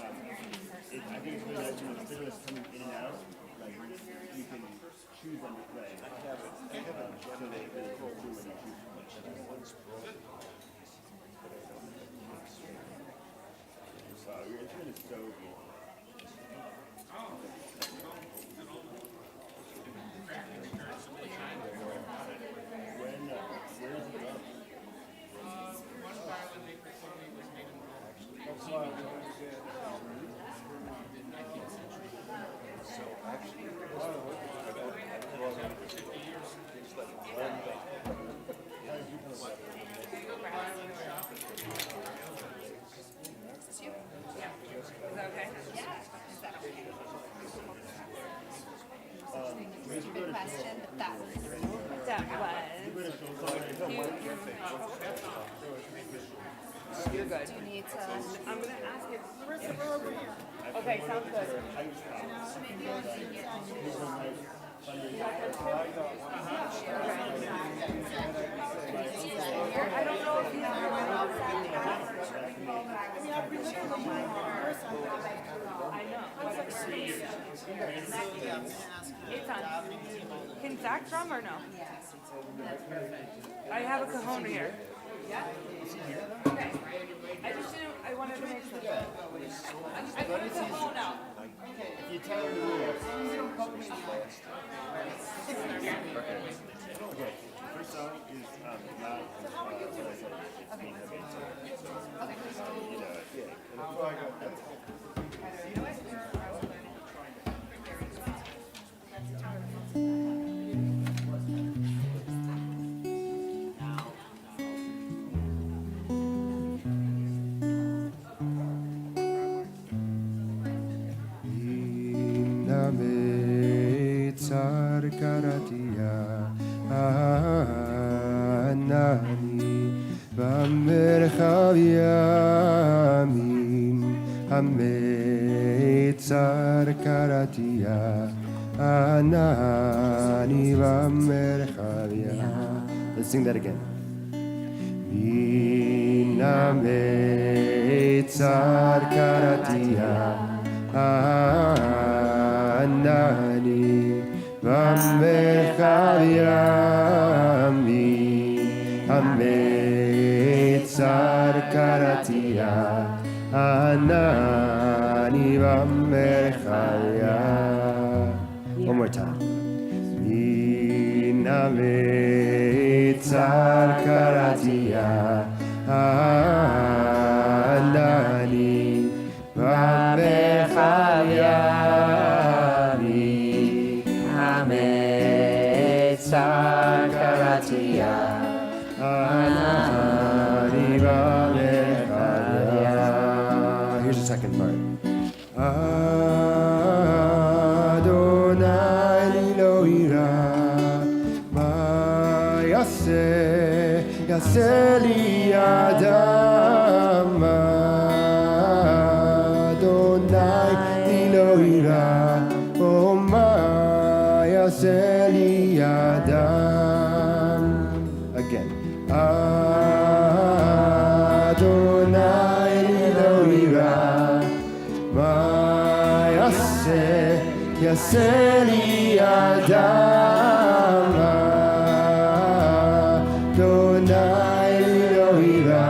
I think it's really nice when the fiddlers coming in and out, like you can choose them to play. I have it. So they really pull through when you choose them. So your instrument is so good. Question, but that was. You're good. Do you need to? I'm going to ask if Marissa, we're over here. Okay, sounds good. I don't know if he's I know. It's on. Can Zach drum or no? I have a cajon here. Yeah? Okay. I just didn't, I wanted to make sure. I put the cajon out. If you tell her the rules. Okay. First song is not what I said. Karatia Anani Vamerchav Yamim Hametzar Karatia Anani Vamerchav Yamim. Let's sing that again. Inametzar Karatia Anani Vamerchav Yamim Hametzar Karatia Anani Vamerchav Yamim. One more time. Inametzar Karatia Anani Vamerchav Yamim Hametzar Karatia Anani Vamerchav Yamim. Here's the second part. Adonai lo ira ma yaseh li adam. Adonai lo ira oh ma yaseh li adam. Again. Adonai lo ira ma yaseh li adam. Adonai lo ira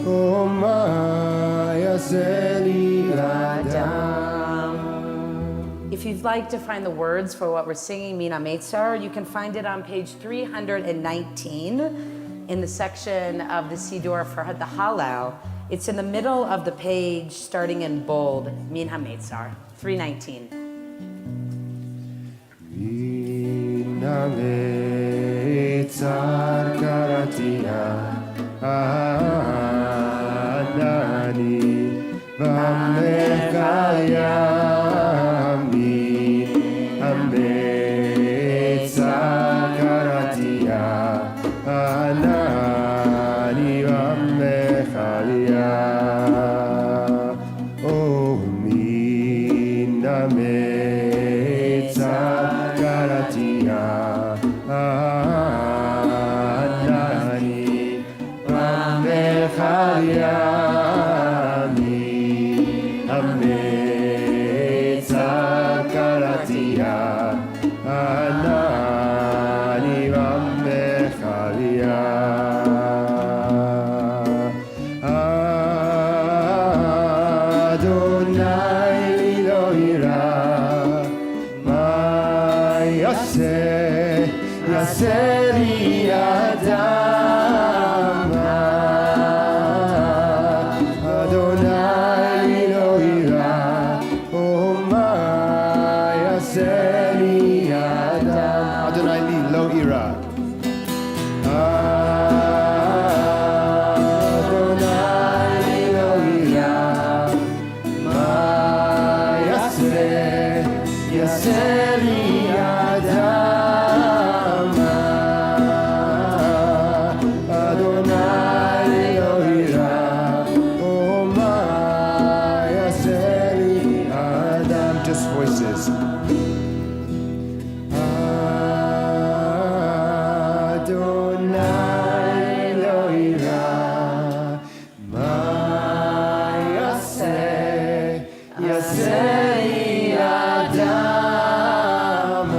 oh ma yaseh li adam. If you'd like to find the words for what we're singing, Mina Meitzar, you can find it on page 319 in the section of the Siddur for the Hallel. It's in the middle of the page, starting in bold, Min HaMeitzar, 319. Min HaMeitzar Karatia Anani Vamerchav Yamim HaMeitzar Karatia Anani Vamerchav Yamim. Oh, Min HaMeitzar Karatia Anani Vamerchav Yamim Ametzar karatia Anani Vamechalia Adonai lo ira Ma yaseh li adam Adonai lo ira Oh ma yaseh li adam Adonai lo ira Adonai lo ira Ma yaseh li adam Adonai lo ira Oh ma yaseh li adam Just voices Adonai lo ira Ma yaseh li adam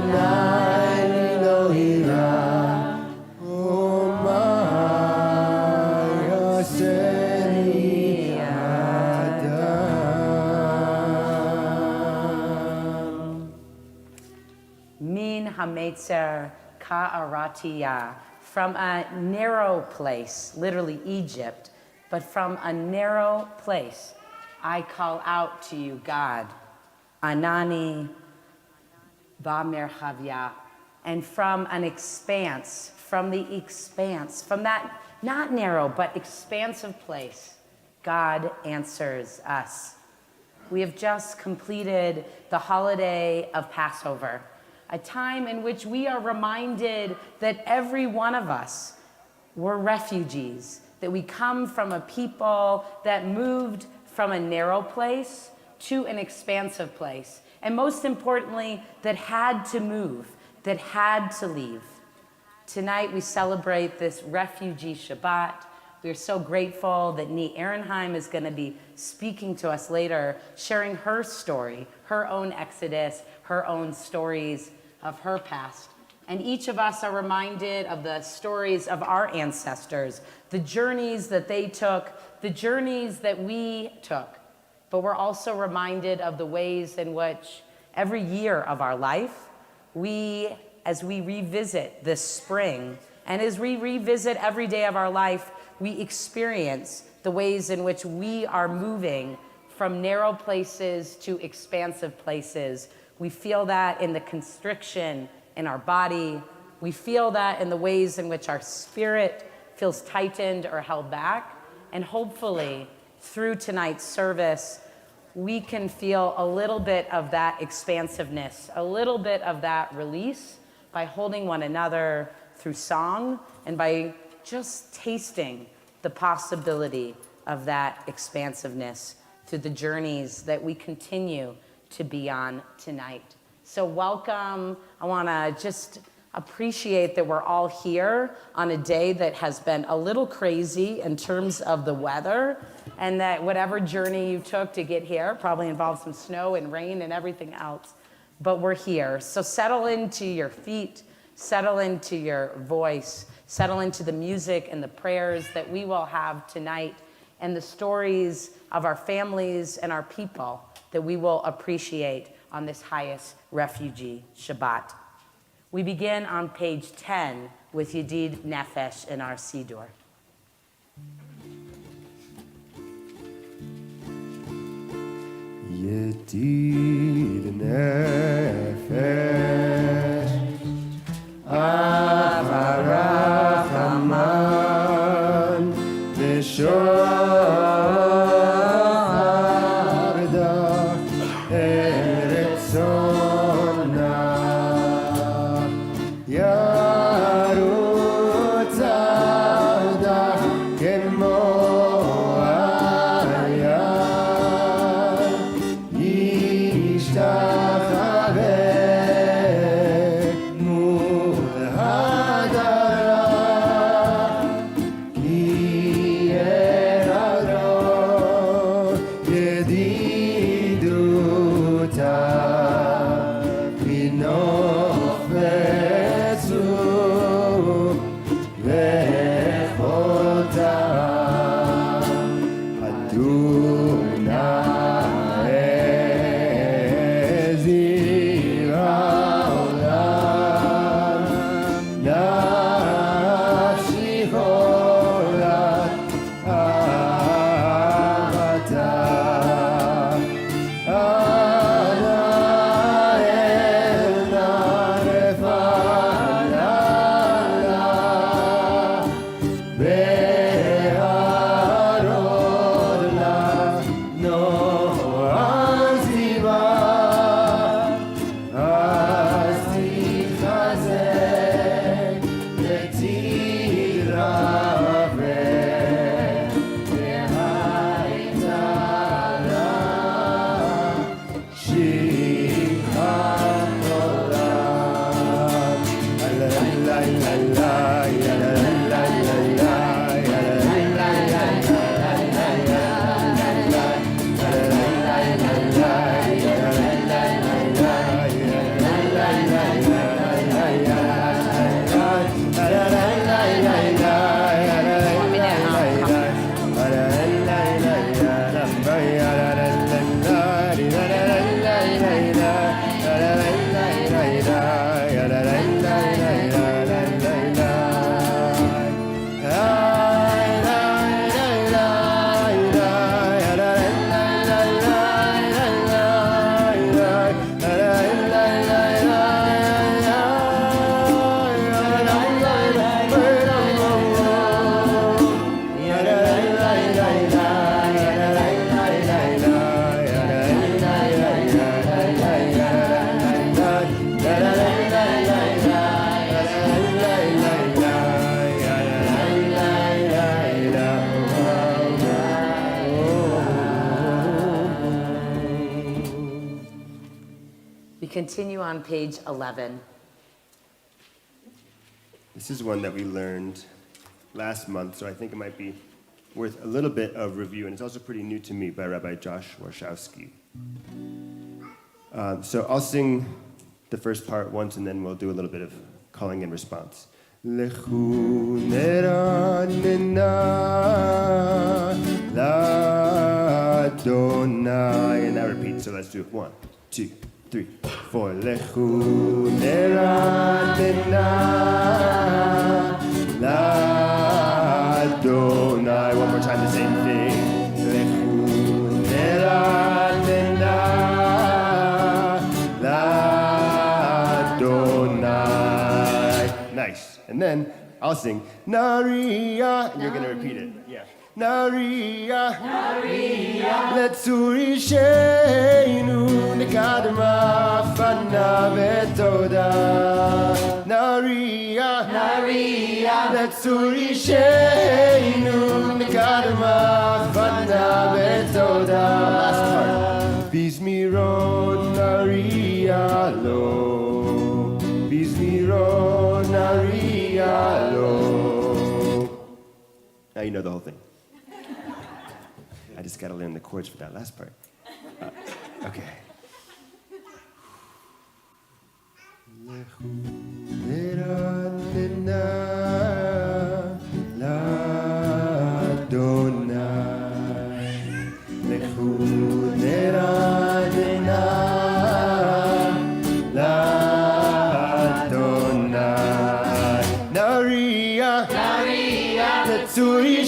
Adonai lo ira Oh ma yaseh li adam Min hametzer ka'aratiya, from a narrow place, literally Egypt, but from a narrow place, I call out to you, God. Anani ba'merchavya, and from an expanse, from that not narrow, but expansive place, God answers us. We have just completed the holiday of Passover, a time in which we are reminded that every one of us were refugees, that we come from a people that moved from a narrow place to an expansive place, and most importantly, that had to move, that had to leave. Tonight we celebrate this Refugee Shabbat. We are so grateful that Nee Ehrenheim is going to be speaking to us later, sharing her story, her own exodus, her own stories of her past. And each of us are reminded of the stories of our ancestors, the journeys that they took, the journeys that we took. But we're also reminded of the ways in which every year of our life, as we revisit this spring, and as we revisit every day of our life, we experience the ways in which we are moving from narrow places to expansive places. We feel that in the constriction in our body. We feel that in the ways in which our spirit feels tightened or held back. And hopefully, through tonight's service, we can feel a little bit of that expansiveness, a little bit of that release by holding one another through song and by just tasting the possibility of that expansiveness through the journeys that we continue to be on tonight. So welcome. I want to just appreciate that we're all here on a day that has been a little crazy in terms of the weather, and that whatever journey you took to get here probably involved some snow and rain and everything else, but we're here. So settle into your feet, settle into your voice, settle into the music and the prayers that we will have tonight, and the stories of our families and our people that we will appreciate on this highest Refugee Shabbat. We begin on page 10 with Yedid Nefesh in our Siddur. Yedid Nefesh Avarachaman V'shoharda Eretzona Yarutz Avda Kemo Ayar Yishtachaveh Mul Hadara Ki continue on page 11. This is one that we learned last month, so I think it might be worth a little bit of review, and it's also pretty new to me, by Rabbi Josh Warshawski. So I'll sing the first part once, and then we'll do a little bit of calling and response. Lechu neranena l'Adonai. And that repeats, so let's do it. 1, 2, 3, 4. Lechu neranena l'Adonai. One more time, the same thing. Lechu neranena l'Adonai. Nice. And then I'll sing Naria, and you're going to repeat it. Yeah. Naria, Letzuri Sheinu Nekadma Fana Betoda. Naria, Letzuri Sheinu Nekadma Fana Betoda. Last part. Bismiro Naria Lo. Bismiro Naria Lo. Now you know the whole thing. I just got to learn the chords for that last part. Okay.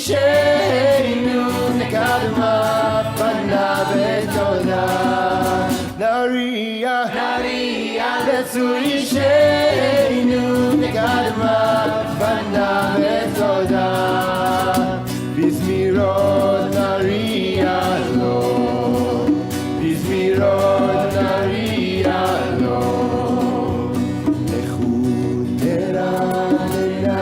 Sheinu nekadma fana betoda. Naria, Letzuri Sheinu nekadma fana betoda. Bismirot Naria Lo. Bismirot Naria Lo. Lechu neranena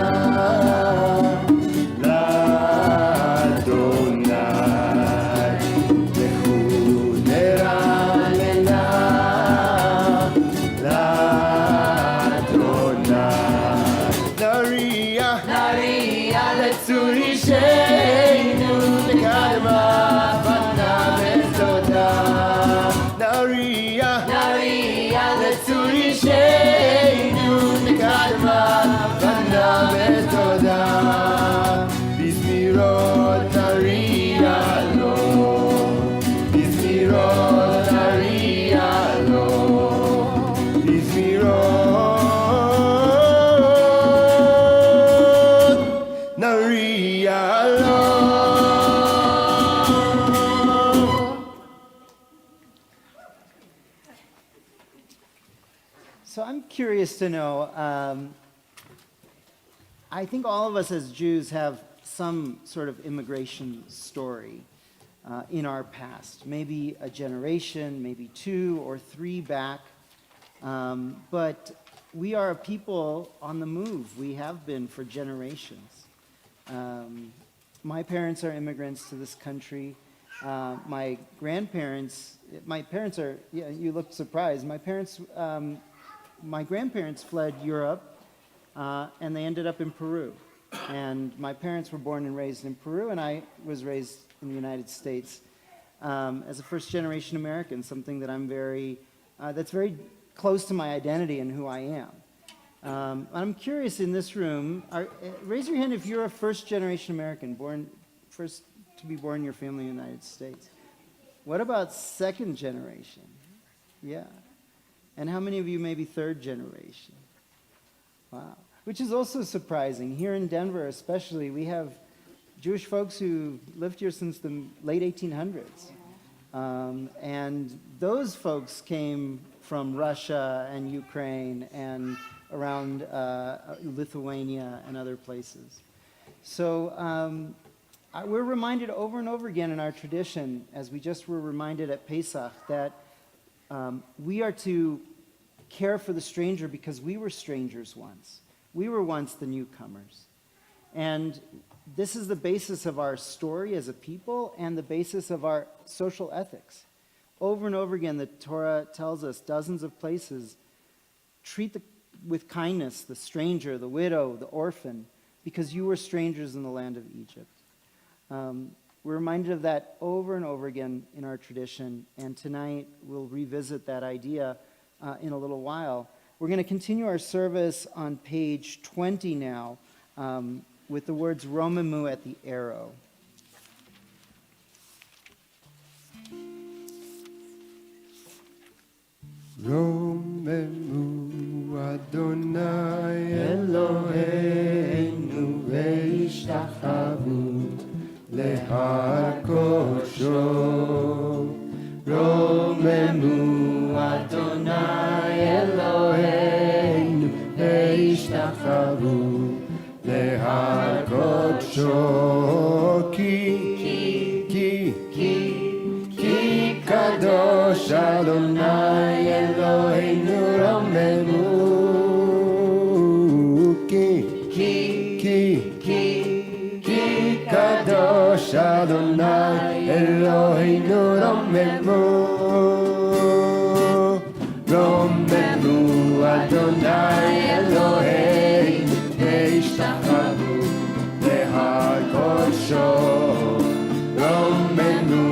So I'm curious to know, I think all of us as Jews have some sort of immigration story in our past, maybe a generation, maybe 2 or 3 back, but we are a people on the move. We have been for generations. My parents are immigrants to this country. My parents are, yeah, you look surprised. My grandparents fled Europe, and they ended up in Peru. And my parents were born and raised in Peru, and I was raised in the United States as a first-generation American, something that that's very close to my identity and who I am. I'm curious in this room, raise your hand if you're a first-generation American, first to be born in your family in the United States. What about second generation? Yeah. And how many of you may be third generation? Wow. Which is also surprising. Here in Denver especially, we have Jewish folks who lived here since the late 1800s. And those folks came from Russia and Ukraine and around Lithuania and other places. So we're reminded over and over again in our tradition, as we just were reminded at Pesach, that we are to care for the stranger because we were strangers once. We were once the newcomers. And this is the basis of our story as a people and the basis of our social ethics. Over and over again, the Torah tells us dozens of places, treat with kindness the stranger, the widow, the orphan, because you were strangers in the land of Egypt. We're reminded of that over and over again in our tradition, and tonight we'll revisit that idea in a little while. We're going to continue our service on page 20 now with the words Romemu at the arrow. Romemu Adonai Eloheinu ve'ishtachavu lehar kodsho. Romemu Adonai Eloheinu ve'ishtachavu lehar kodsho. Ki kadosh Adonai Eloheinu Romemu. Ki kadosh Adonai Eloheinu Romemu. Romemu Adonai Eloheinu ve'ishtachavu lehar kodsho. Romemu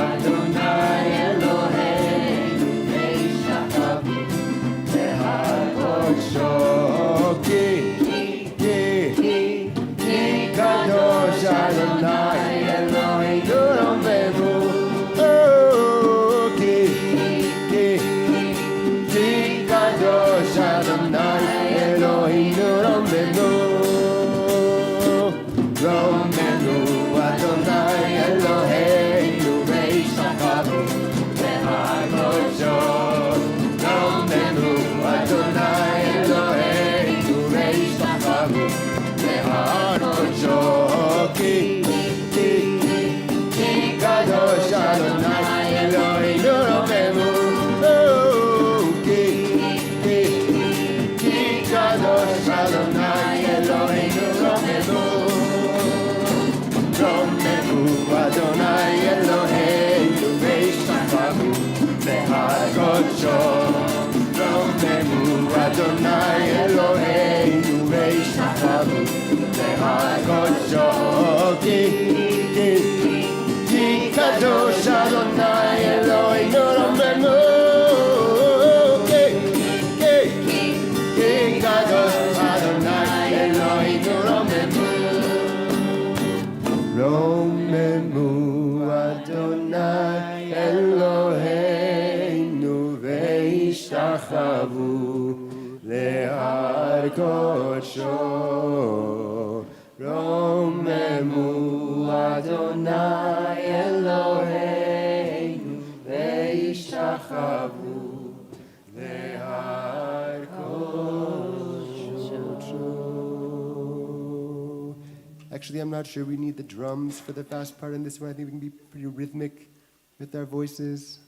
Adonai Eloheinu ve'ishtachavu lehar kodsho. Ki kadosh Adonai Eloheinu Romemu. Ki kadosh Adonai Eloheinu Romemu. Romemu Adonai Eloheinu ve'ishtachavu lehar kodsho. Romemu Adonai Eloheinu ve'ishtachavu lehar kodsho. Ki kadosh Adonai Eloheinu Romemu. Ki kadosh Adonai Eloheinu Romemu. Romemu Adonai Eloheinu ve'ishtachavu lehar kodsho. Romemu Adonai Eloheinu ve'ishtachavu lehar kodsho. Ki kadosh Adonai Eloheinu Romemu. Ki kadosh Adonai Eloheinu Romemu. Romemu Adonai Eloheinu ve'ishtachavu lehar kodsho. Romemu Adonai Eloheinu ve'ishtachavu lehar kodsho. Actually, I'm not sure we need the drums for the fast part in this one. I think we can be pretty rhythmic with our voices.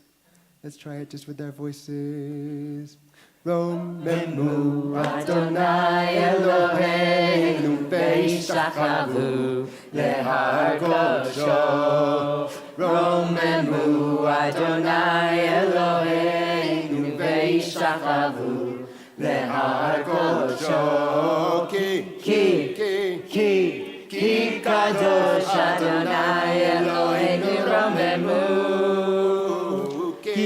Let's try it just with our voices. Romemu Adonai Eloheinu ve'ishtachavu lehar kodsho. Romemu Adonai Eloheinu ve'ishtachavu lehar kodsho. Ki kadosh Adonai Eloheinu Romemu. Ki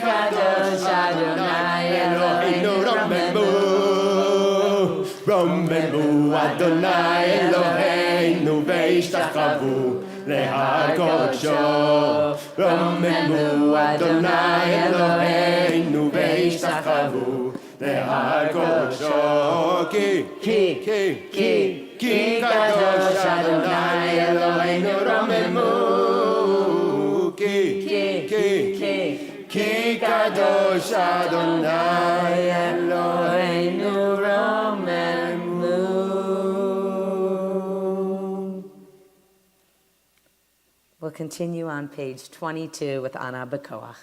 kadosh Adonai Eloheinu Romemu. Romemu Adonai Eloheinu ve'ishtachavu lehar kodsho. Romemu Adonai Eloheinu ve'ishtachavu lehar kodsho. Ki kadosh Adonai Eloheinu Romemu. Ki kadosh Adonai Eloheinu Romemu. We'll continue on page 22 with Ana B'Koach.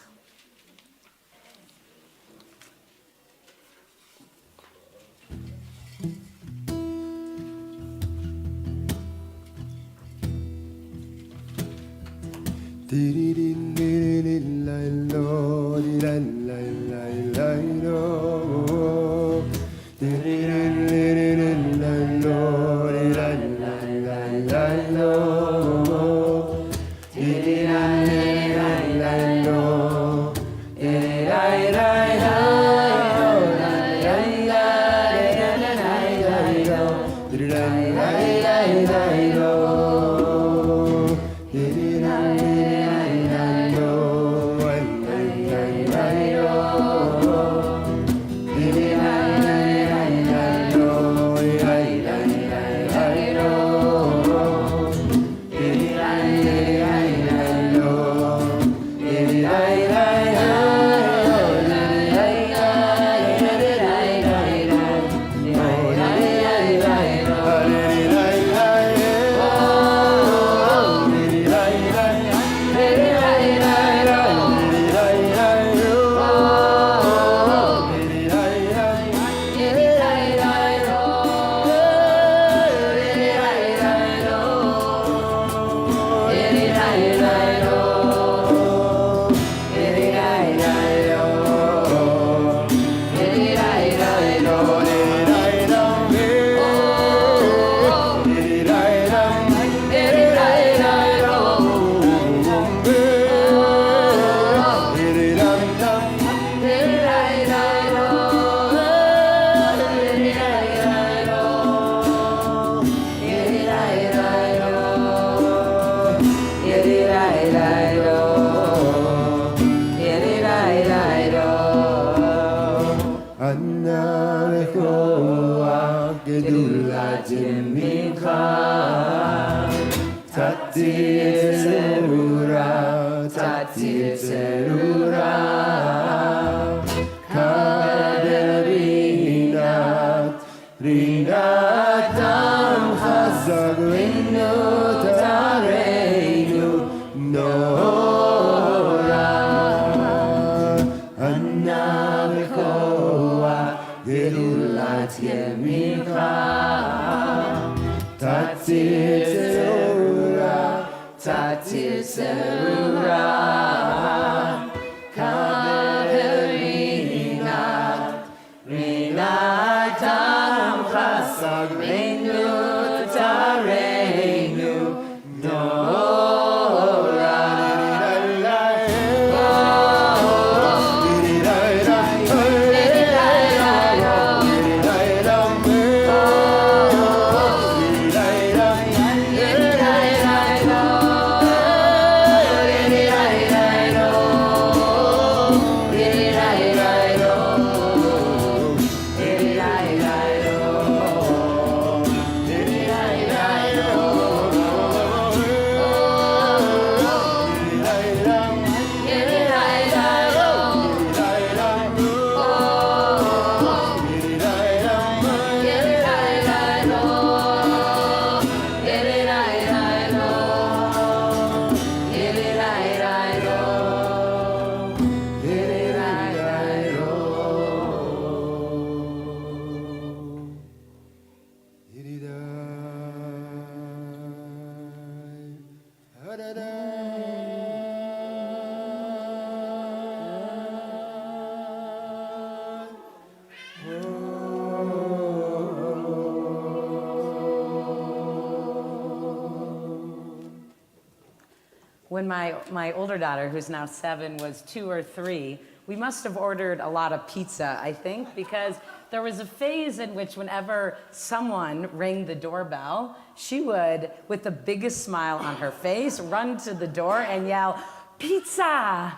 When my older daughter, who's now 7, was 2 or 3, we must have ordered a lot of pizza, I think, because there was a phase in which whenever someone rang the doorbell, she would, with the biggest smile on her face, run to the door and yell, "Pizza!"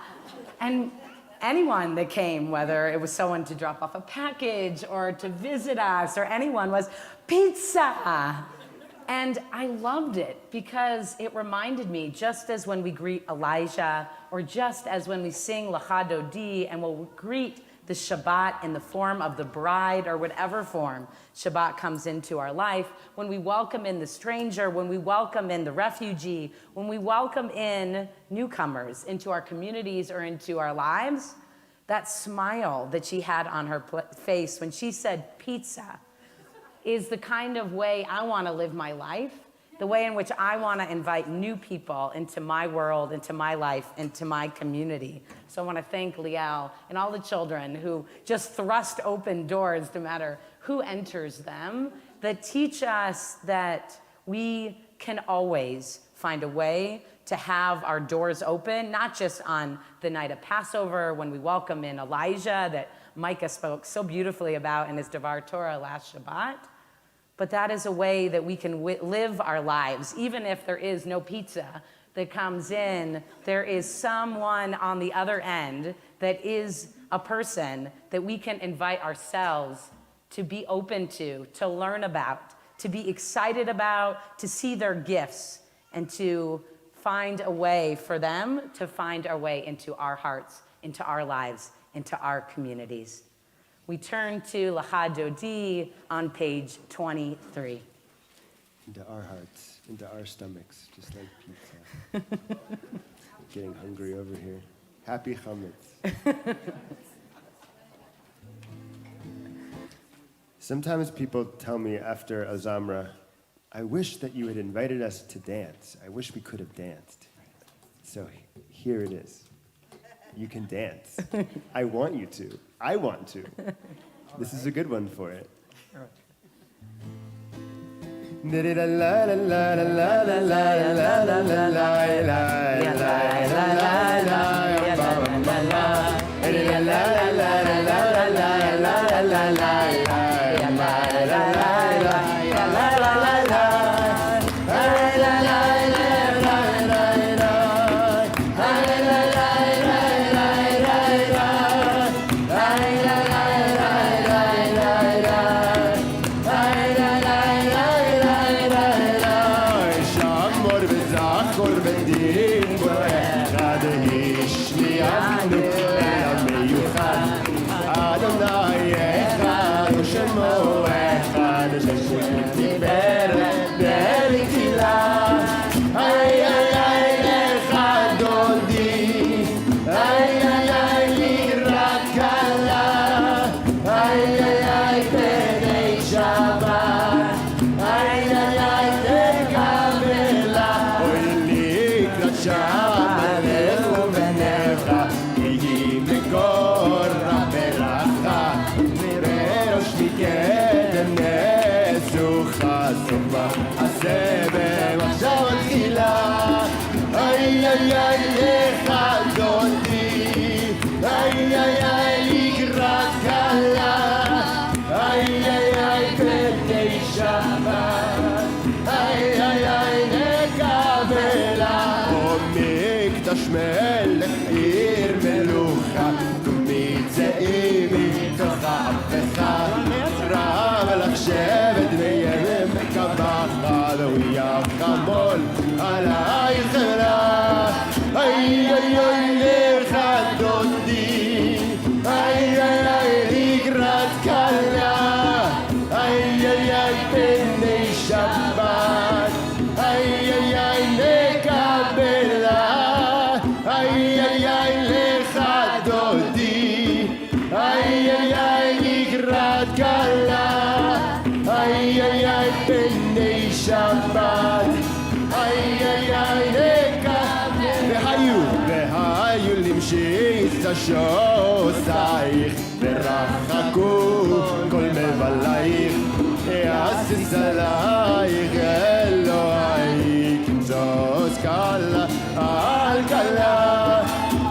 And anyone that came, whether it was someone to drop off a package or to visit us or anyone, was "Pizza!" And I loved it because it reminded me, just as when we greet Elijah, or just as when we sing Lecha Dodi and we'll greet the Shabbat in the form of the bride or whatever form Shabbat comes into our life, when we welcome in the stranger, when we welcome in the refugee, when we welcome in newcomers into our communities or into our lives, that smile that she had on her face when she said pizza is the kind of way I want to live my life, the way in which I want to invite new people into my world, into my life, into my community. So I want to thank Liel and all the children who just thrust open doors, no matter who enters them, that teach us that we can always find a way to have our doors open, not just on the night of Passover when we welcome in Elijah that Micah spoke so beautifully about in his Devar Torah last Shabbat, but that is a way that we can live our lives. Even if there is no pizza that comes in, there is someone on the other end that is a person that we can invite ourselves to be open to learn about, to be excited about, to see their gifts, and to find a way for them to find our way into our hearts, into our lives, into our communities. We turn to L'cha Dodi on page 23. Into our hearts, into our stomachs, just like pizza. Getting hungry over here. Happy chametz. Sometimes people tell me after Azamra, I wish that you had invited us to dance. I wish we could have danced. So here it is. You can dance. I want you to. I want to. This is a good one for it. שוסייך ורחקו כל מבלייך יאסיס עלייך אלוהי כמזוס קלה על קלה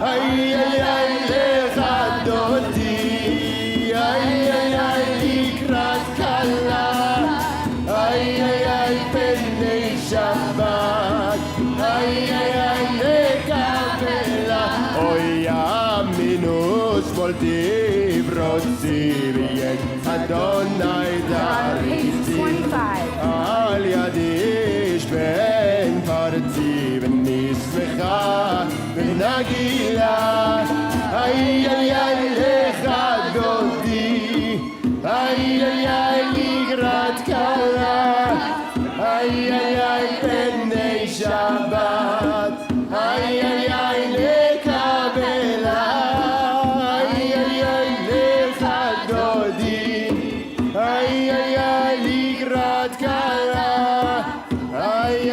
איי איי איי לך דודי איי איי איי לקראת קלה איי איי איי פני שבת איי איי איי לקבלה אוי minus volti brozzi vien Adonai darisi al yadish ben parti ben nismecha ben nagila ay ay ay lecha dodi ay ay ay ligrat kala ay ay ay ben Shabbat ay ay ay lekabela ay ay ay ligrat kala ay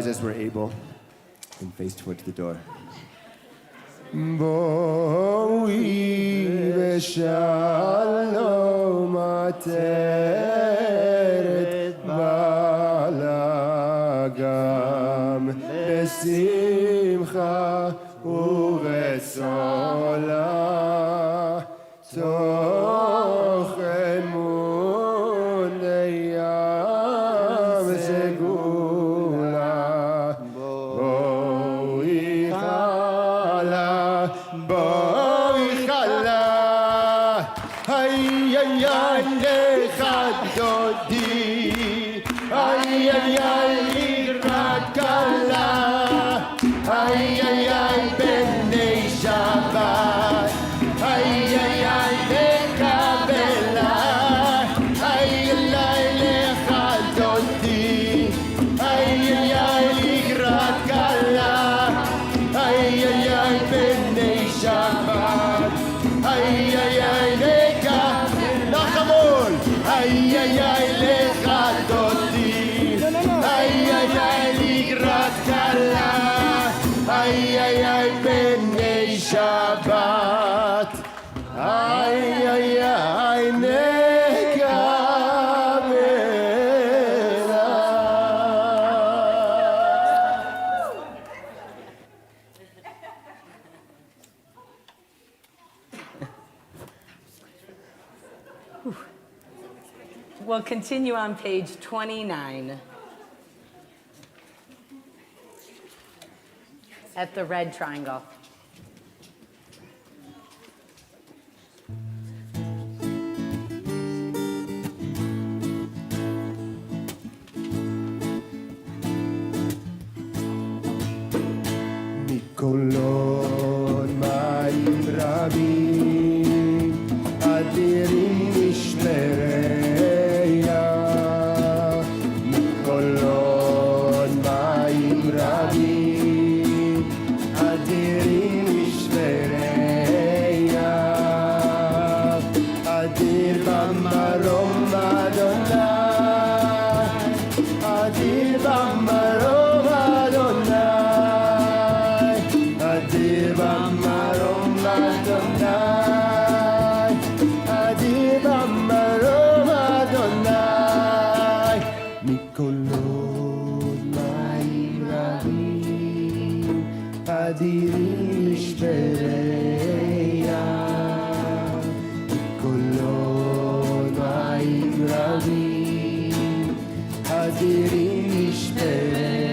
as we're able, and face towards the door. Boi v'shalom ateret balagam besimcha uvesola toch emuneyam segula boi chala boi chala ay ay ay lecha dodi ay ay ay irakala ay ay ay bnei Shabbat ay ay ay lekabela ay ay ay lecha dodi ay ay ay irakala ay ay ay bnei Shabbat ay ay ay lecha nachamol ay ay ay lecha dodi ay ay ay irakala ay ay ay bnei Shabbat ay ay ay nekabela. We'll continue on page 29. At the red triangle. מקולות מים רבים אדירים משמריה מקולות מים רבים אדירים משמריה אדיר במרום אדוני אדיר במרום אדוני אדיר במרום אדוני אדיר במרום אדוני מקולות מים רבים אדירים משמריה מקולות מים רבים אדירים משמריה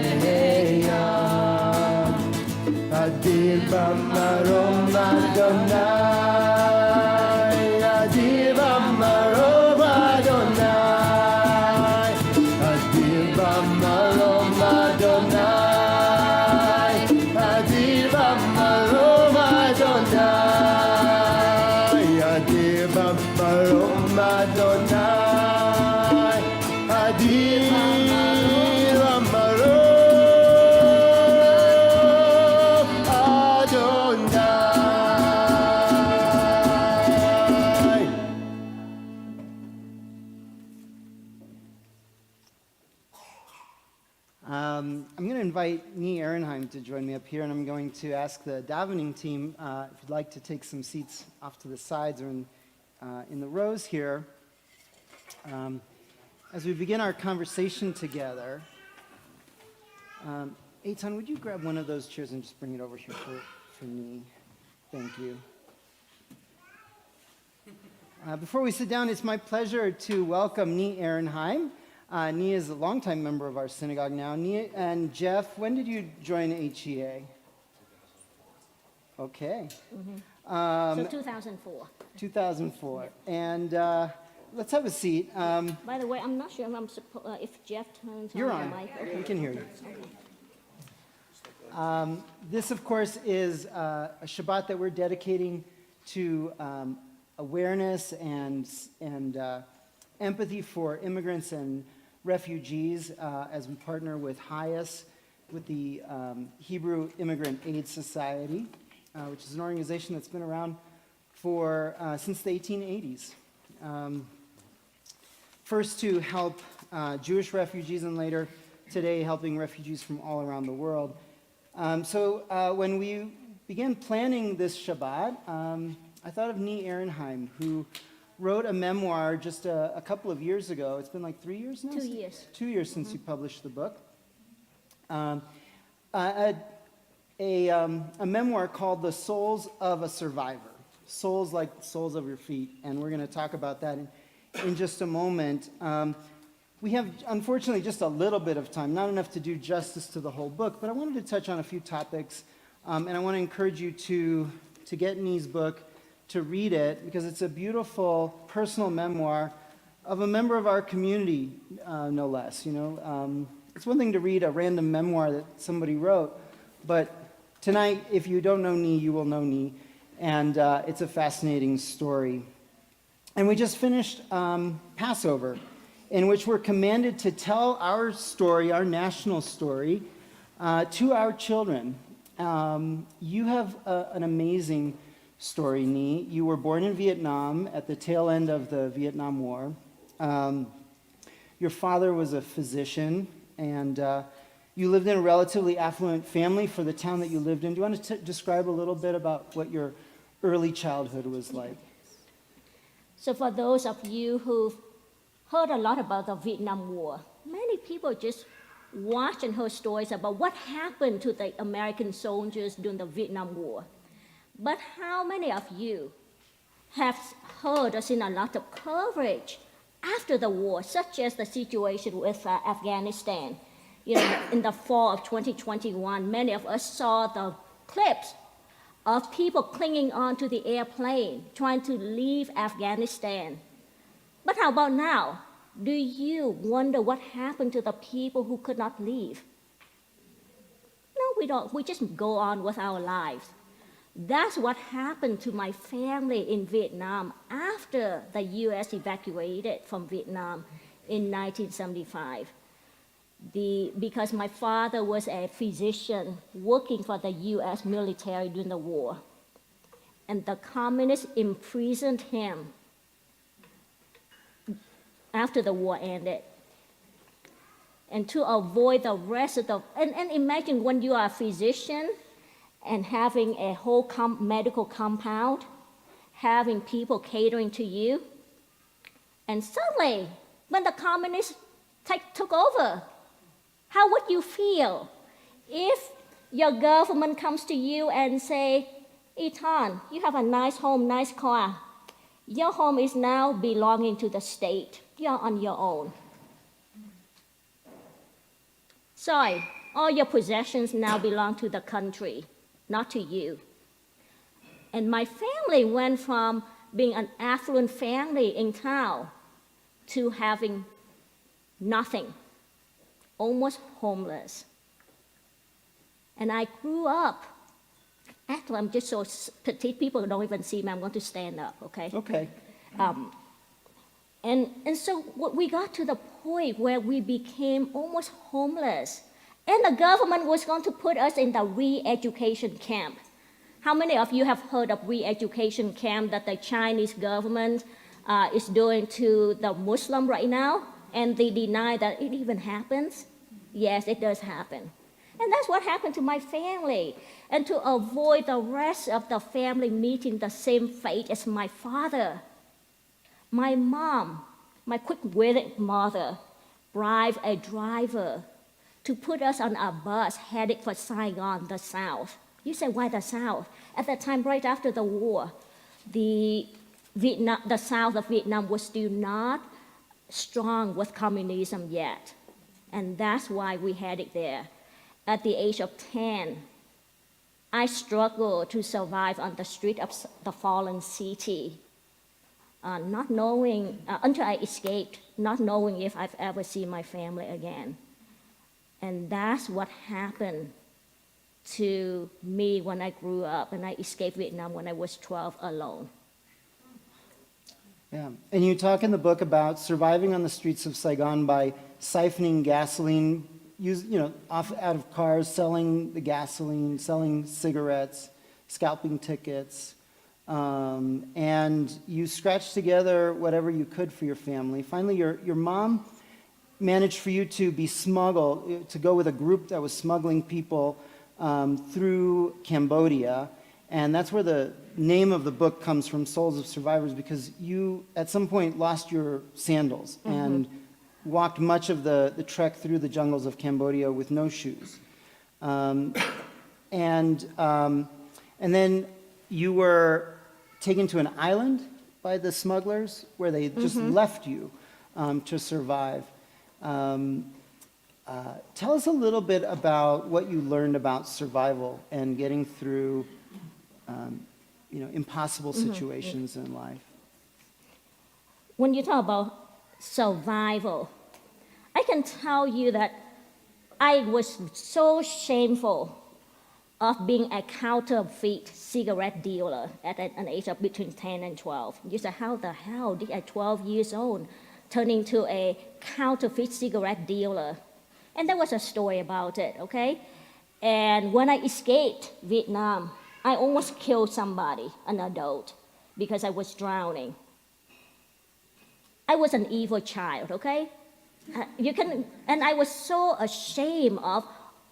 אדיר במרום אדוני אדיר במרום אדוני אדיר במרום אדוני אדיר במרום אדוני אדיר במרום אדוני אדיר במרום I'm going to invite Nee Ehrenheim to join me up here, and I'm going to ask the davening team if you'd like to take some seats off to the sides or in the rows here. As we begin our conversation together, Eitan, would you grab one of those chairs and just bring it over here for Nee? Thank you. Before we sit down, it's my pleasure to welcome Nee Ehrenheim. Nee is a longtime member of our synagogue now. Nee and Jeff, when did you join HEA? Okay. So 2004. 2004. And let's have a seat. By the way, I'm not sure if Jeff turns You're on on. the mic. Okay. We can hear you. This, of course, is a Shabbat that we're dedicating to awareness and empathy for immigrants and refugees as we partner with HIAS, with the Hebrew Immigrant Aid Society, which is an organization that's been around for since the 1880s. First to help Jewish refugees and later today helping refugees from all around the world. When we began planning this Shabbat, I thought of Nee Ehrenheim, who wrote a memoir just a couple of years ago. It's been like 3 years now? 2 years. 2 years since you published the book. A memoir called The Souls of a Survivor. Souls like the soles of your feet. And we're going to talk about that in just a moment. We have, unfortunately, just a little bit of time, not enough to do justice to the whole book, but I wanted to touch on a few topics. And I want to encourage you to get Nee's book, to read it, because it's a beautiful personal memoir of a member of our community, no less. It's one thing to read a random memoir that somebody wrote, but tonight, if you don't know Nee, you will know Nee, and it's a fascinating story. And we just finished Passover, in which we're commanded to tell our story, our national story, to our children. You have an amazing story, Nee. You were born in Vietnam at the tail end of the Vietnam War. Your father was a physician, and you lived in a relatively affluent family for the town that you lived in. Do you want to describe a little bit about what your early childhood was like? So for those of you who've heard a lot about the Vietnam War, many people just watch and heard stories about what happened to the American soldiers during the Vietnam War. But how many of you have heard or seen a lot of coverage after the war, such as the situation with Afghanistan? In the fall of 2021, many of us saw the clips of people clinging onto the airplane, trying to leave Afghanistan. But how about now? Do you wonder what happened to the people who could not leave? No, we don't. We just go on with our lives. That's what happened to my family in Vietnam after the U.S. evacuated from Vietnam in 1975. Because my father was a physician working for the U.S. military during the war. And the communists imprisoned him after the war ended. And to avoid the rest of the... And imagine when you are a physician and having a whole medical compound, having people catering to you. And suddenly, when the communists took over, how would you feel if your government comes to you and say, Ethan, you have a nice home, nice car. Your home is now belonging to the state. You're on your own. Sorry, all your possessions now belong to the country, not to you. And my family went from being an affluent family in town to having nothing. Almost homeless. And I grew up, actually I'm just so petite, people don't even see me, I'm going to stand up, okay? Okay. And so we got to the point where we became almost homeless. And the government was going to put us in the re-education camp. How many of you have heard of re-education camp that the Chinese government is doing to the Muslim right now? And they deny that it even happens? Yes, it does happen. And that's what happened to my family. And to avoid the rest of the family meeting the same fate as my father, my mom, my quick-witted mother, bribed a driver to put us on a bus headed for Saigon, the South. You say, why the South? At that time, right after the war, the South of Vietnam was still not strong with communism yet. And that's why we headed there. At the age of 10, I struggled to survive on the street of the fallen city, not knowing, until I escaped, not knowing if I've ever seen my family again. And that's what happened to me when I grew up, and I escaped Vietnam when I was 12 alone. Yeah, and you talk in the book about surviving on the streets of Saigon by siphoning gasoline, out of cars, selling the gasoline, selling cigarettes, scalping tickets, and you scratched together whatever you could for your family. Finally, your mom managed for you to be smuggled, to go with a group that was smuggling people through Cambodia. And that's where the name of the book comes from, Souls of Survivors, because you, at some point, lost your sandals and walked much of the trek through the jungles of Cambodia with no shoes. And then you were taken to an island by the smugglers where they just left you to survive. Tell us a little bit about what you learned about survival and getting through impossible situations in life. When you talk about survival, I can tell you that I was so shameful of being a counterfeit cigarette dealer at an age of between 10 and 12. You said, how the hell did at 12 years old turn into a counterfeit cigarette dealer? And there was a story about it, okay? And when I escaped Vietnam, I almost killed somebody, an adult, because I was drowning. I was an evil child, okay? And I was so ashamed of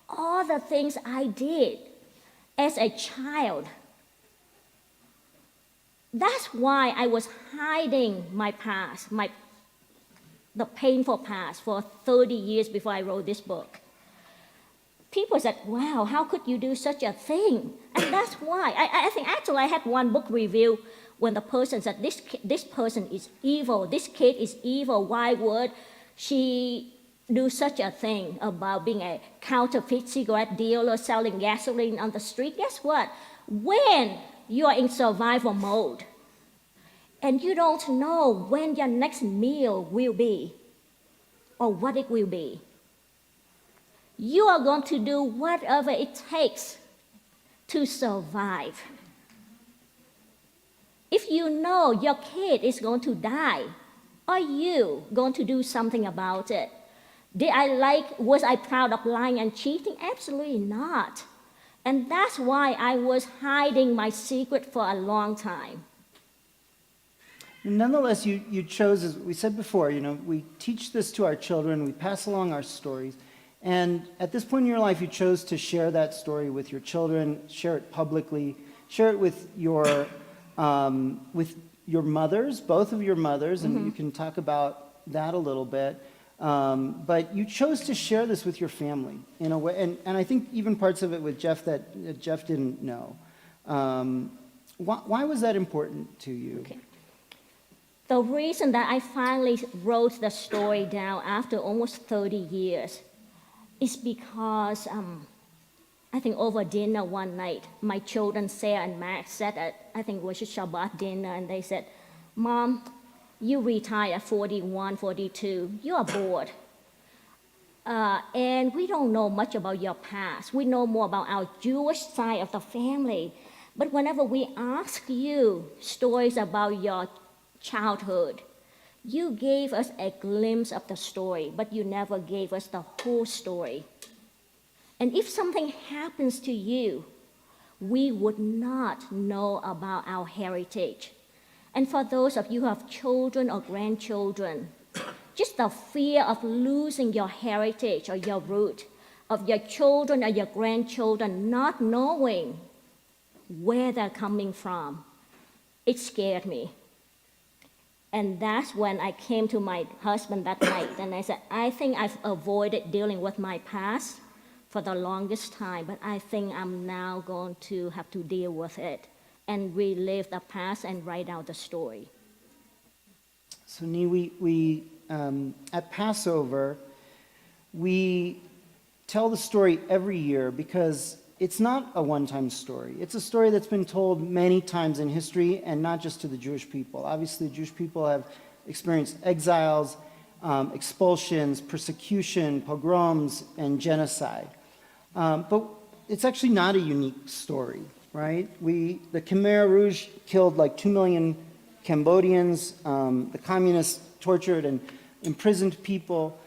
all the things I did as a child. That's why I was hiding my past, the painful past, for 30 years before I wrote this book. People said, wow, how could you do such a thing? And that's why. I think actually I had one book review when the person said, this person is evil, this kid is evil, why would she do such a thing about being a counterfeit cigarette dealer selling gasoline on the street? Guess what? When you are in survival mode and you don't know when your next meal will be or what it will be, you are going to do whatever it takes to survive. If you know your kid is going to die, are you going to do something about it? Was I proud of lying and cheating? Absolutely not. And that's why I was hiding my secret for a long time. Nonetheless, you chose, as we said before, we teach this to our children, we pass along our stories. And at this point in your life, you chose to share that story with your children, share it publicly, share it with your mothers, both of your mothers, and you can talk about that a little bit. But you chose to share this with your family in a way, and I think even parts of it with Jeff that Jeff didn't know. Why was that important to you? Okay. The reason that I finally wrote the story down after almost 30 years is because I think over dinner one night, my children, Sarah and Max, sat at, I think it was a Shabbat dinner, and they said, Mom, you retired at 41, 42, you are bored. And we don't know much about your past. We know more about our Jewish side of the family. But whenever we ask you stories about your childhood, you gave us a glimpse of the story, but you never gave us the whole story. And if something happens to you, we would not know about our heritage. And for those of you who have children or grandchildren, just the fear of losing your heritage or your root, of your children or your grandchildren not knowing where they're coming from, it scared me. And that's when I came to my husband that night and I said, I think I've avoided dealing with my past for the longest time, but I think I'm now going to have to deal with it and relive the past and write out the story. So, Nee, we at Passover, we tell the story every year because it's not a one-time story. It's a story that's been told many times in history, and not just to the Jewish people. Obviously, Jewish people have experienced exiles, expulsions, persecution, pogroms, and genocide. But it's actually not a unique story, right? The Khmer Rouge killed like 2 million Cambodians. The communists tortured and imprisoned people.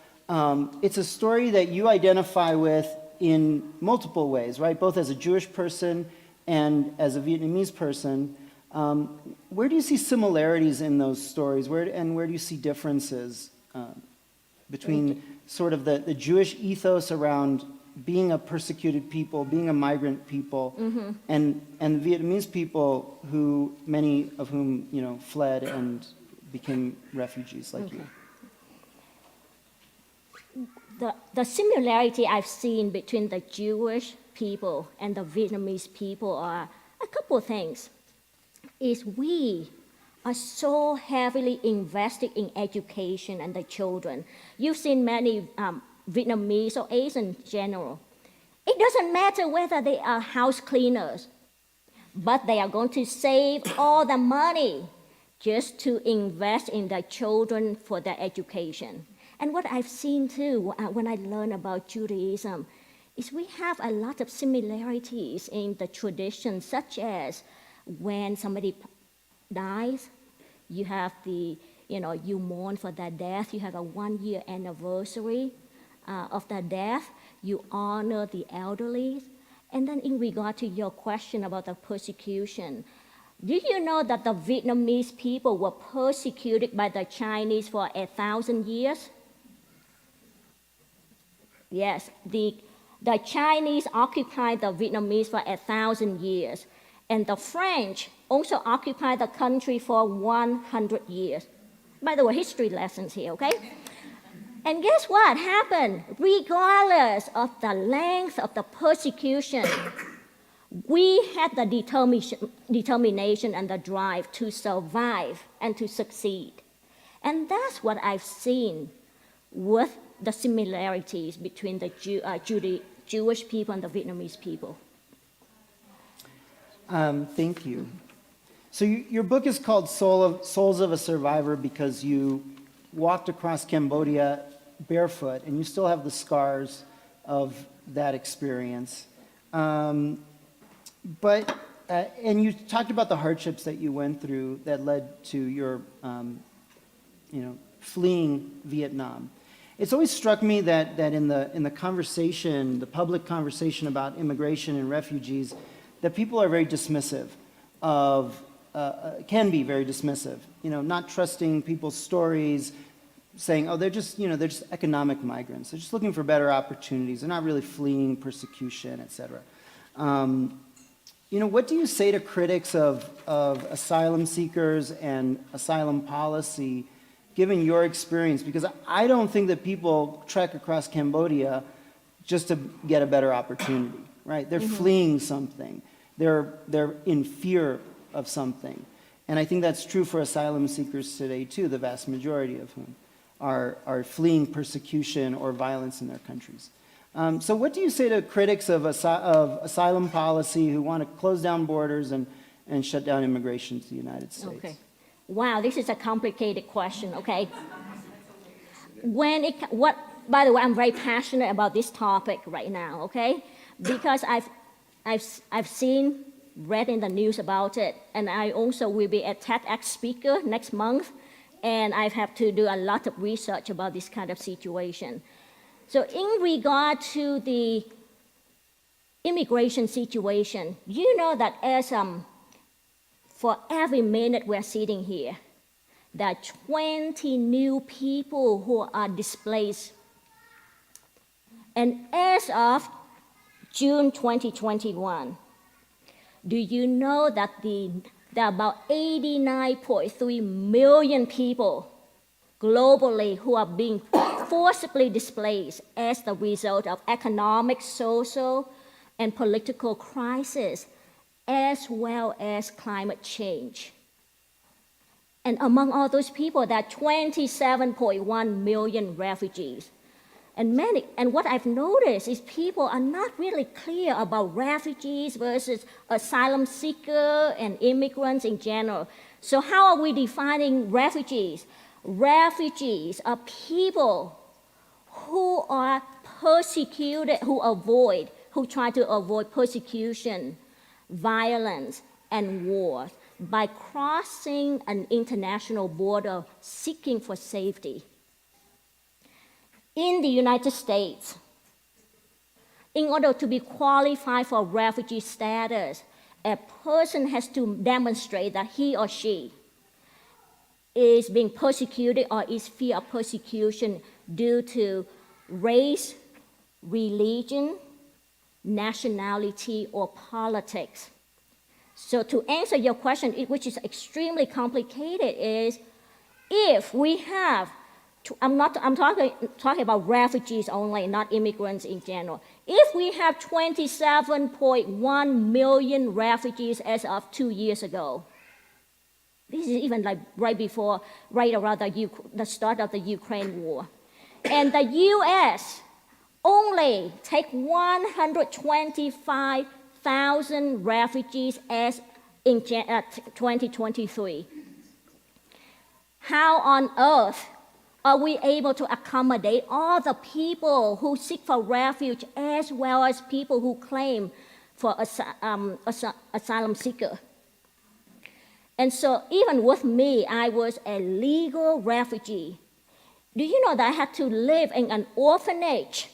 It's a story that you identify with in multiple ways, right? Both as a Jewish person and as a Vietnamese person. Where do you see similarities in those stories? Where do you see differences? between sort of the Jewish ethos around being a persecuted people, being a migrant people, and Vietnamese people who, many of whom, you know, fled and became refugees like you. The similarity I've seen between the Jewish people and the Vietnamese people are a couple of things. Is we are so heavily invested in education and the children. You've seen many Vietnamese or Asian in general. It doesn't matter whether they are house cleaners, but they are going to save all the money just to invest in their children for their education. And what I've seen too, when I learn about Judaism, is we have a lot of similarities in the tradition, such as when somebody dies, you have you mourn for their death, you have a 1-year anniversary of their death, you honor the elderly. And then in regard to your question about the persecution, did you know that the Vietnamese people were persecuted by the Chinese for 1,000 years? Yes, the Chinese occupied the Vietnamese for 1,000 years, and the French also occupied the country for 100 years. By the way, history lessons here, okay? And guess what happened? Regardless of the length of the persecution, we had the determination and the drive to survive and to succeed. And that's what I've seen with the similarities between the Jewish people and the Vietnamese people. Thank you. So your book is called Souls of a Survivor because you walked across Cambodia barefoot and you still have the scars of that experience. And you talked about the hardships that you went through that led to your fleeing Vietnam. It's always struck me that in the conversation, the public conversation about immigration and refugees, that people are very dismissive of, can be very dismissive, not trusting people's stories, saying, oh, they're just economic migrants. They're just looking for better opportunities. They're not really fleeing persecution, et cetera. What do you say to critics of asylum seekers and asylum policy, given your experience? Because I don't think that people trek across Cambodia just to get a better opportunity, right? They're fleeing something. They're in fear of something. And I think that's true for asylum seekers today too, the vast majority of whom are fleeing persecution or violence in their countries. So what do you say to critics of asylum policy who want to close down borders and shut down immigration to the United States? Okay. Wow, this is a complicated question, okay? By the way, I'm very passionate about this topic right now, okay? Because I've seen, read in the news about it, and I also will be a TEDx speaker next month, and I have to do a lot of research about this kind of situation. So in regard to the immigration situation, you know that for every minute we're sitting here, there are 20 new people who are displaced. And as of June 2021, do you know that there are about 89.3 million people globally who are being forcibly displaced as the result of economic, social, and political crisis, as well as climate change. And among all those people, there are 27.1 million refugees. And what I've noticed is people are not really clear about refugees versus asylum seekers and immigrants in general. So how are we defining refugees? Refugees are people who are persecuted, who try to avoid persecution, violence, and war by crossing an international border seeking for safety. In the United States, in order to be qualified for refugee status, a person has to demonstrate that he or she is being persecuted or is fear of persecution due to race, religion, nationality, or politics. So to answer your question, which is extremely complicated, is if we have, I'm talking about refugees only, not immigrants in general. If we have 27.1 million refugees as of 2 years ago, this is even like right around the start of the Ukraine war. And the US only take 125,000 refugees as in 2023. How on earth are we able to accommodate all the people who seek for refuge as well as people who claim for asylum seeker? And so even with me, I was a legal refugee. Do you know that I had to live in an orphanage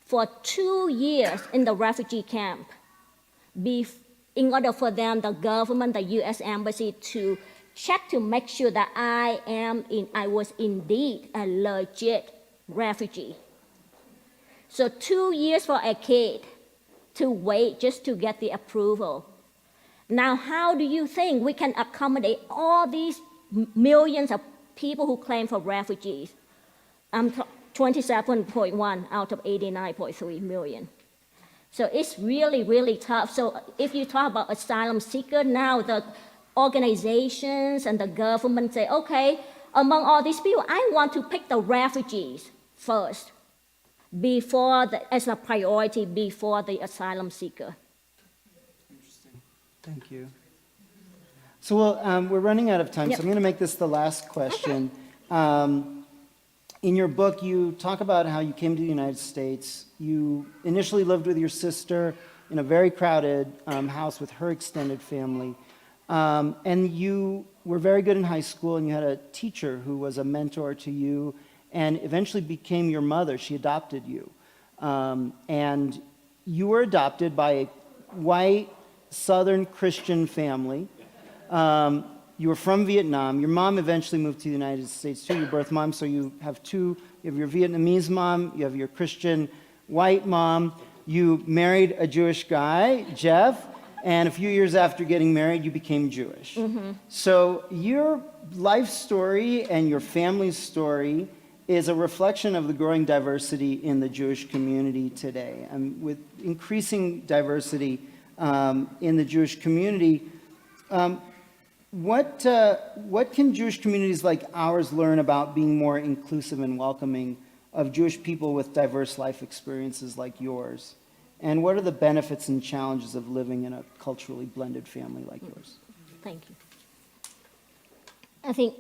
for 2 years in the refugee camp in order for them, the government, the US Embassy, to check to make sure that I was indeed a legit refugee. So 2 years for a kid to wait just to get the approval. Now, how do you think we can accommodate all these millions of people who claim for refugees? 27.1 out of 89.3 million. So it's really, really tough. So if you talk about asylum seeker, now the organizations and the government say, okay, among all these people, I want to pick the refugees first as a priority before the asylum seeker. Thank you. So we're running out of time, so I'm going to make this the last question. In your book, you talk about how you came to the United States. You initially lived with your sister in a very crowded house with her extended family. And you were very good in high school, and you had a teacher who was a mentor to you and eventually became your mother. She adopted you. And you were adopted by a white Southern Christian family. You were from Vietnam. Your mom eventually moved to the United States too, your birth mom. So you have two. You have your Vietnamese mom. You have your Christian white mom. You married a Jewish guy, Jeff. And a few years after getting married, you became Jewish. Mm-hmm. So your life story and your family's story is a reflection of the growing diversity in the Jewish community today. And with increasing diversity in the Jewish community, what can Jewish communities like ours learn about being more inclusive and welcoming of Jewish people with diverse life experiences like yours? And what are the benefits and challenges of living in a culturally blended family like yours? Thank you. I think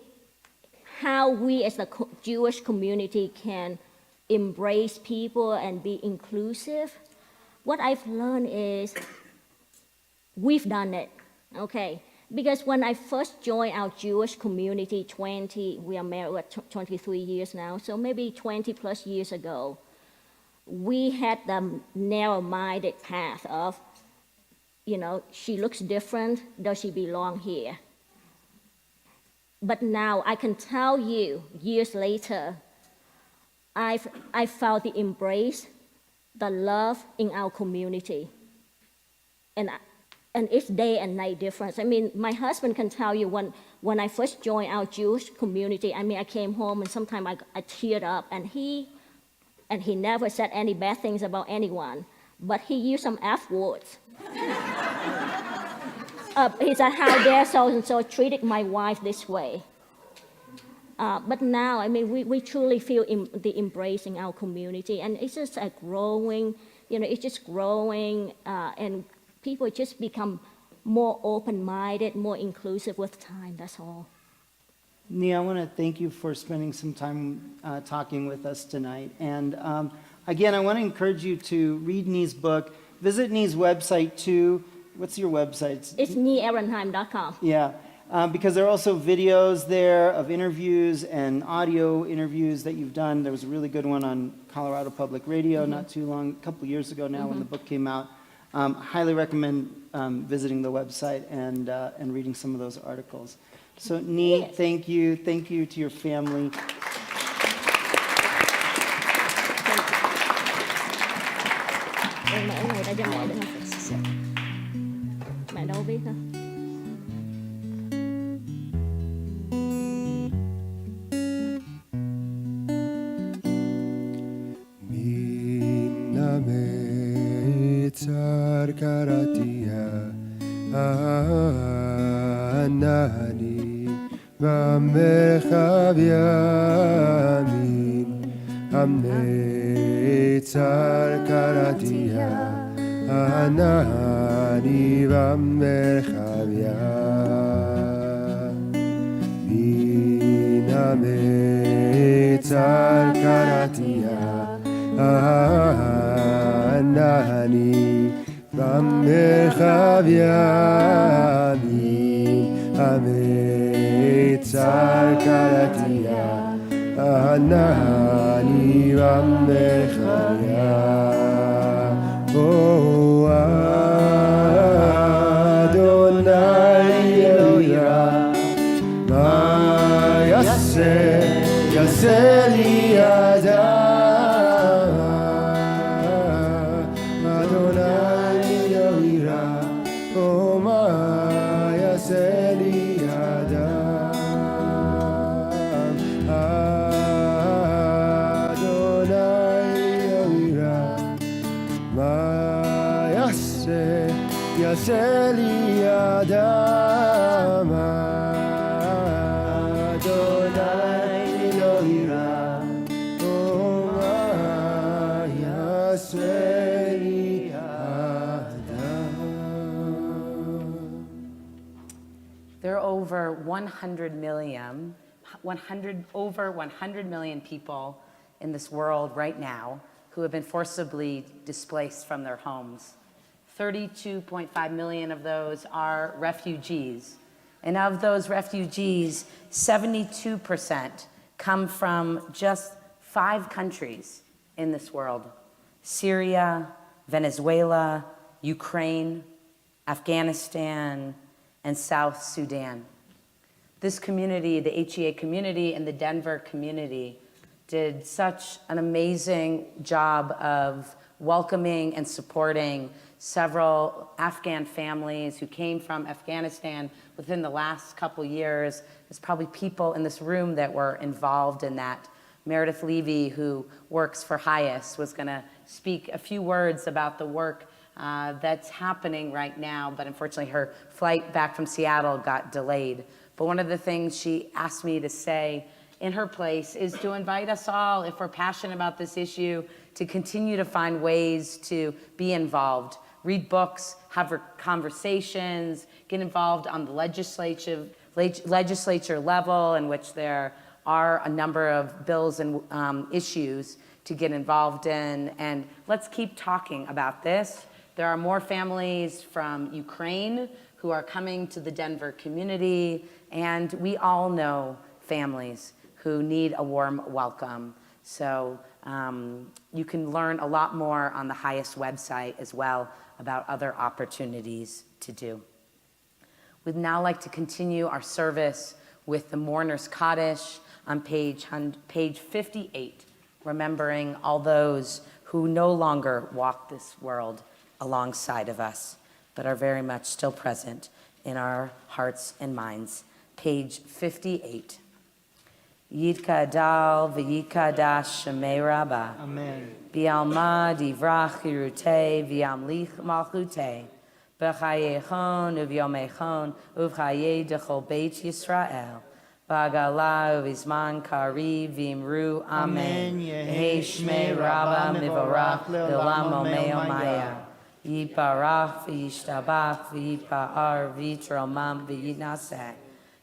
how we as the Jewish community can embrace people and be inclusive, what I've learned is we've done it, okay? Because when I first joined our Jewish community we are married 23 years now, so maybe 20 plus years ago, we had the narrow-minded path of, she looks different, does she belong here? But now I can tell you, years later, I found the embrace, the love in our community. And it's day and night difference. I mean, my husband can tell you when I first joined our Jewish community, I came home and sometimes I teared up, and he never said any bad things about anyone, but he used some F words. He said, how dare so-and-so treated my wife this way. But now, we truly feel the embrace in our community, and it's just growing, and people just become more open-minded, more inclusive with time, that's all. Nia, I want to thank you for spending some time talking with us tonight. And again, I want to encourage you to read Nia's book. Visit Nia's website too. What's your website? It's niaehrenheim.com. Yeah, because there are also videos there of interviews and audio interviews that you've done. There was a really good one on Colorado Public Radio not too long, a couple years ago now when the book came out. Highly recommend visiting the website and reading some of those articles. So, Nia, thank you. Thank you to your family. Mẹ ngồi đây cho mẹ đừng có mẹ đâu biết hả? Minametzar karatia anani v'merchav yamin ametzar karatia anani v'merchav yamin ametzar karatia anani v'merchav yamin ametzar karatia anani v'merchav yamin oh Adonai Elohira ma yaseh li adam Adonai Elohira oh ma yaseh li adam Adonai Elohira ma yaseh li adam Adonai Elohira oh ma yaseh li adam. There are over 100 million people in this world right now who have been forcibly displaced from their homes. 32.5 million of those are refugees. And of those refugees, 72% come from just 5 countries in this world: Syria, Venezuela, Ukraine, Afghanistan, and South Sudan. This community, the HEA community and the Denver community, did such an amazing job of welcoming and supporting several Afghan families who came from Afghanistan within the last couple years. There's probably people in this room that were involved in that. Meredith Levy, who works for HIAS, was going to speak a few words about the work that's happening right now, but unfortunately her flight back from Seattle got delayed. But one of the things she asked me to say in her place is to invite us all, if we're passionate about this issue, to continue to find ways to be involved. Read books, have conversations, get involved on the legislature level, in which there are a number of bills and issues to get involved in. And let's keep talking about this. There are more families from Ukraine who are coming to the Denver community, and we all know families who need a warm welcome. So you can learn a lot more on the HIAS website as well about other opportunities to do. We'd now like to continue our service with the Mourner's Kaddish on page 58, remembering all those who no longer walk this world alongside of us, but are very much still present in our hearts and minds. Page 58. Yitkadal v'yikadash shemei Rabbah. Amen. Bialma divrach hirute v'yamlich malchute. B'chayechon uvyomechon uvchaye dechol Beit Yisrael. B'agala uvizman kari v'imru amen. Yehi shmei Rabbah mivorach l'olam omeyomaya. Yiparach v'yishtabach v'yipa'ar v'yitromam v'yinaseh.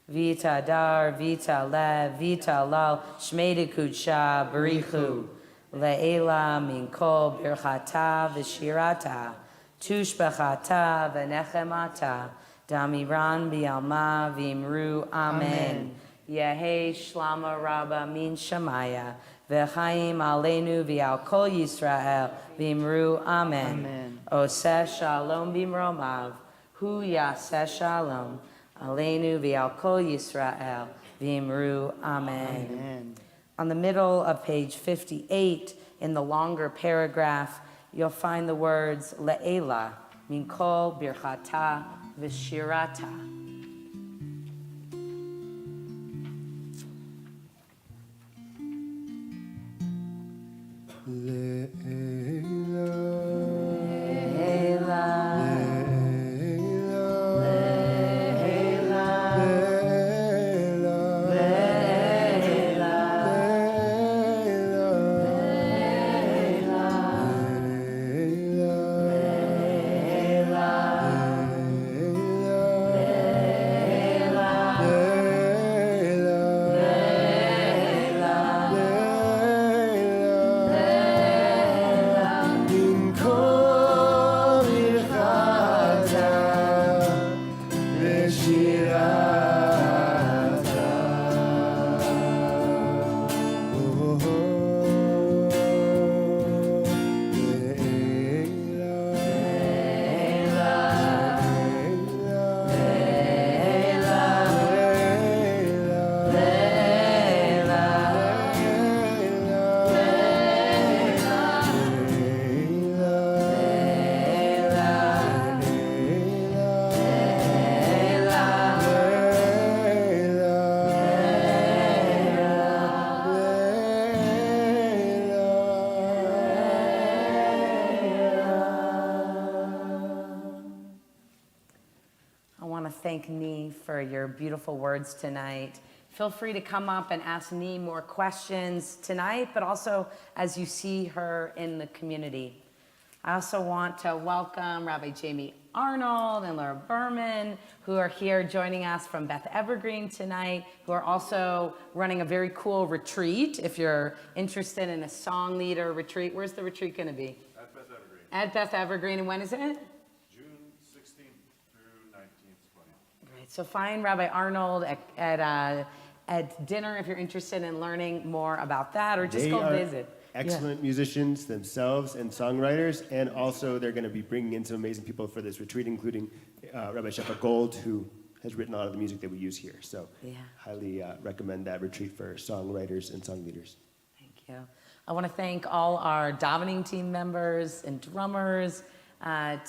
Vita dar, vita lev, vita lal, shmei kudsha, barichu, le'ela min kol birchata v'shirata, tushbechata v'nechemata, damiran bi'alma v'imru amen. Yehi shlama rabba min shamaya, v'chaim aleinu v'al kol Yisrael, v'imru amen. Oseh shalom b'mromav, hu yaseh shalom. Aleinu v'al kol Yisrael v'imru amen. Amen. On the middle of page 58, in the longer paragraph, you'll find the words Le'ela, Min Kol Birchata V'Shirata. Thank Nee for your beautiful words tonight. Feel free to come up and ask Nee more questions tonight, but also as you see her in the community. I also want to welcome Rabbi Jamie Arnold and Laura Berman, who are here joining us from Beth Evergreen tonight, who are also running a very cool retreat. If you're interested in a song leader retreat, where's the retreat going to be? At Beth Evergreen. At Beth Evergreen, and when is it? So find Rabbi Arnold at dinner if you're interested in learning more about that, or just go visit. Excellent musicians themselves and songwriters, and also they're going to be bringing in some amazing people for this retreat, including Rabbi Shefa Gold, who has written a lot of the music that we use here. So highly recommend that retreat for songwriters and song leaders. Thank you. I want to thank all our davening team members and drummers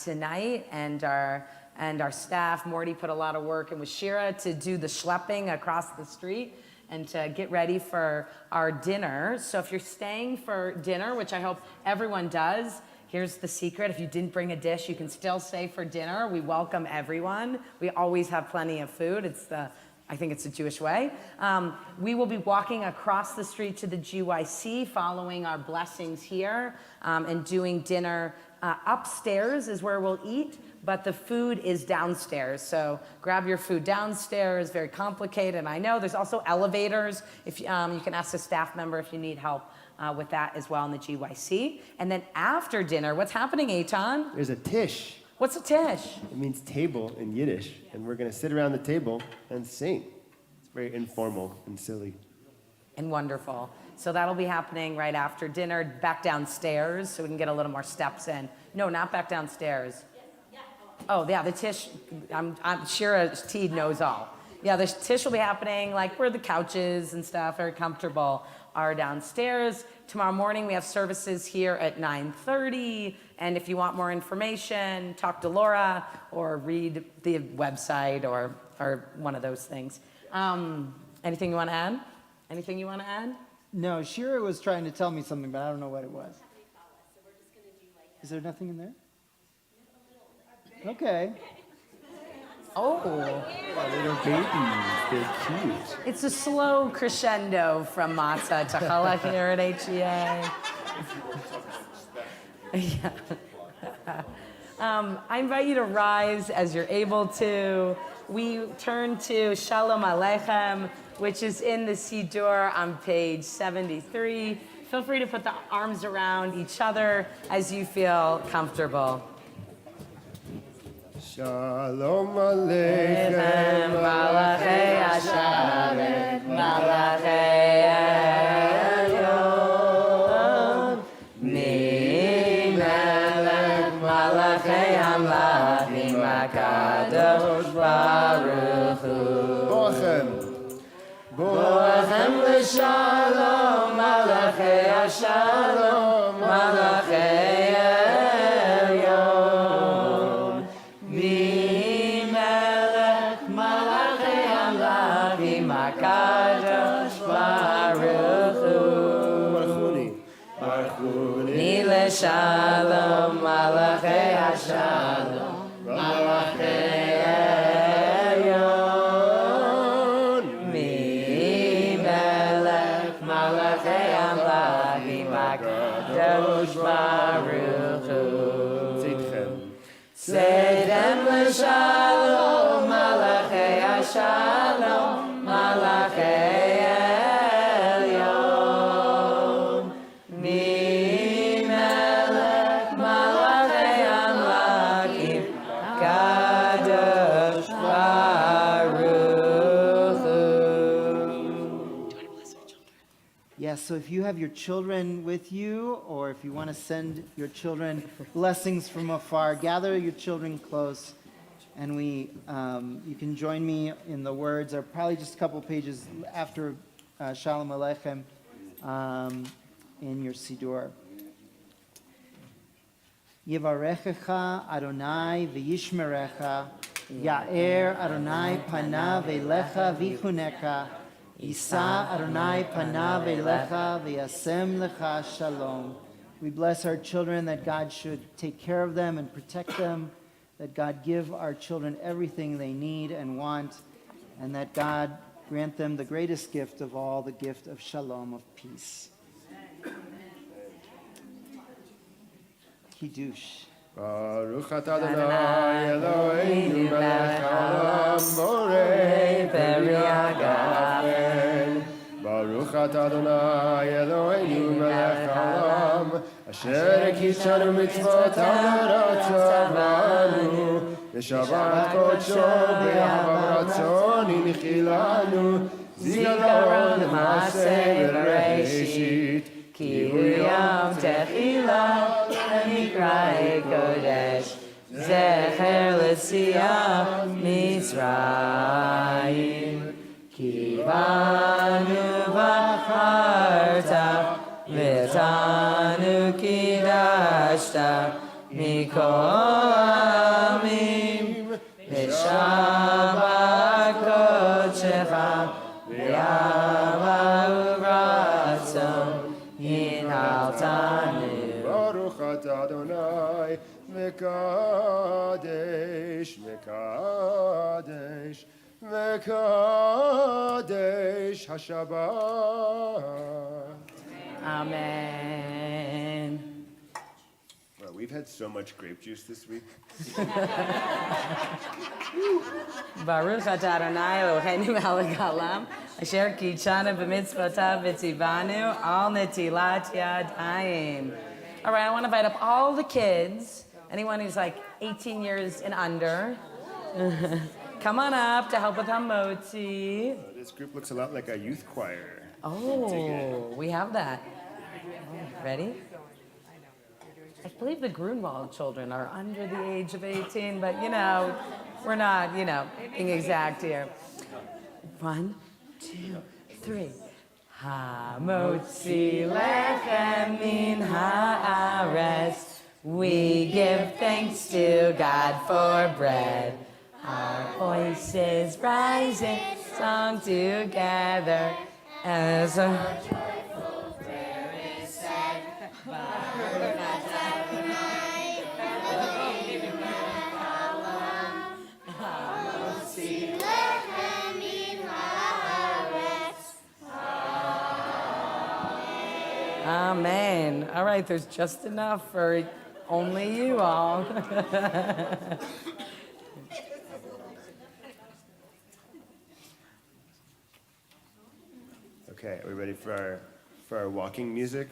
tonight, and our staff. Morty put a lot of work in with Shira to do the schlepping across the street and to get ready for our dinner. So if you're staying for dinner, which I hope everyone does, here's the secret. If you didn't bring a dish, you can still stay for dinner. We welcome everyone. We always have plenty of food. I think it's the Jewish way. We will be walking across the street to the GYC following our blessings here and doing dinner upstairs is where we'll eat, but the food is downstairs. So grab your food downstairs, very complicated. I know there's also elevators. If you can ask a staff member if you need help with that as well in the GYC. And then after dinner, what's happening, Eitan? There's a tish. What's a tish? It means table in Yiddish, and we're going to sit around the table and sing. It's very informal and silly. And wonderful. So that'll be happening right after dinner, back downstairs, so we can get a little more steps in. No, not back downstairs. Oh, yeah, the tish, I'm sure Teed knows all. Yeah, the tish will be happening like where the couches and stuff, very comfortable, are downstairs. Tomorrow morning we have services here at 9:30, and if you want more information, talk to Laura or read the website or one of those things. Anything you want to add? Anything you want to add? No, Shira was trying to tell me something, but I don't know what it was. Is there nothing in there? Okay. Oh. Little babies, they're cute. It's a slow crescendo from matzah to challah here at HEA. I invite you to rise as you're able to. We turn to Shalom Aleichem, which is in the Siddur on page 73. Feel free to put the arms around each other as you feel comfortable. Shalom Aleichem, Malachei Hashem, Malachei Elyon, Melech Malachei Amlachim HaKadosh Baruch Hu. Boachem l'shalom, Malachei Hashalom, Malachei malachim hakadosh baruch hu. Ni leshalom malachei hashalom malachei elyon. Mi melech malachei amlachim hakadosh baruch hu. Seidem l'shalom, malachei hashalom, malachei elyon. Mi melech malachei amlachim, kadosh baruch hu. Yes, so if you have your children with you, or if you want to send your children blessings from afar, gather your children close, and you can join me in the words, or probably just a couple pages after Shalom Aleichem in your Siddur. Yivarechecha Adonai v'yishmerecha, Ya'er Adonai panav elecha v'chunecha, Isa Adonai panav elecha v'yasem lecha shalom. We bless our children that God should take care of them and protect them, that God give our children everything they need and want, and that God grant them the greatest gift of all, the gift of shalom, of peace. Kiddush. Baruch atah Adonai Eloheinu melech haolam borei peri hagafen. Baruch atah Adonai Eloheinu melech haolam asher kishanu mitzvotav l'ratzon banu v'shabbat kodsho b'ahavat ratzon hinchilanu zikaron l'maaseh b'reishit Ki hu yom techila v'nikra'e kodesh zecher l'siyah Mitzrayim Ki banu b'charta v'tanu kidashta mikol amim v'shabbat kodshecha v'yavahu ratzon Baruch atah Adonai Mekadesh, Mekadesh, Mekadesh HaShabbat. Amen. Well, we've had so much grape juice this week. Baruch atah Adonai Eloheinu melech haolam asher kitshanu b'mitzvotav v'tzivanu al netilat yadayim. All right, I want to invite up all the kids, anyone who's like 18 years and under. Come on up to help with Hamotzi. This group looks a lot like a youth choir. Oh, we have that. Ready? I believe the Grunwald children are under the age of 18, but we're not, being exact here. 1, 2, 3. Hamotzi lechem min haaretz. We give thanks to God for bread. Our voices rise in song together as a joyful prayer is said. Amen. All right, there's just enough for only you all. Okay, are we ready for our walking music?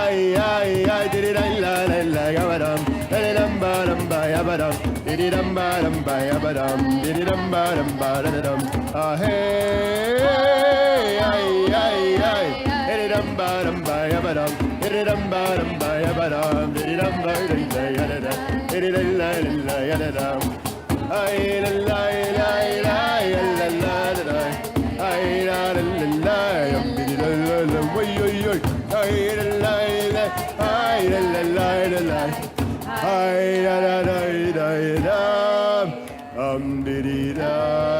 ay, ay, ay, diddy la la la la yabadam, diddy dum ba dum ba yabadam, diddy dum ba dum ba yabadam, diddy dum ba dum ba da dum. Ah hey, ay, ay, ay, diddy dum ba dum ba yabadam, diddy dum ba dum ba yabadam, diddy dum ba dum ba yabadam, diddy la la la yabadam. Ay la la la la la la la. Ay la la la la, diddy la la la, way yo yo. Ay la la la, ay la la la la la. Ay da da da da da, diddy da.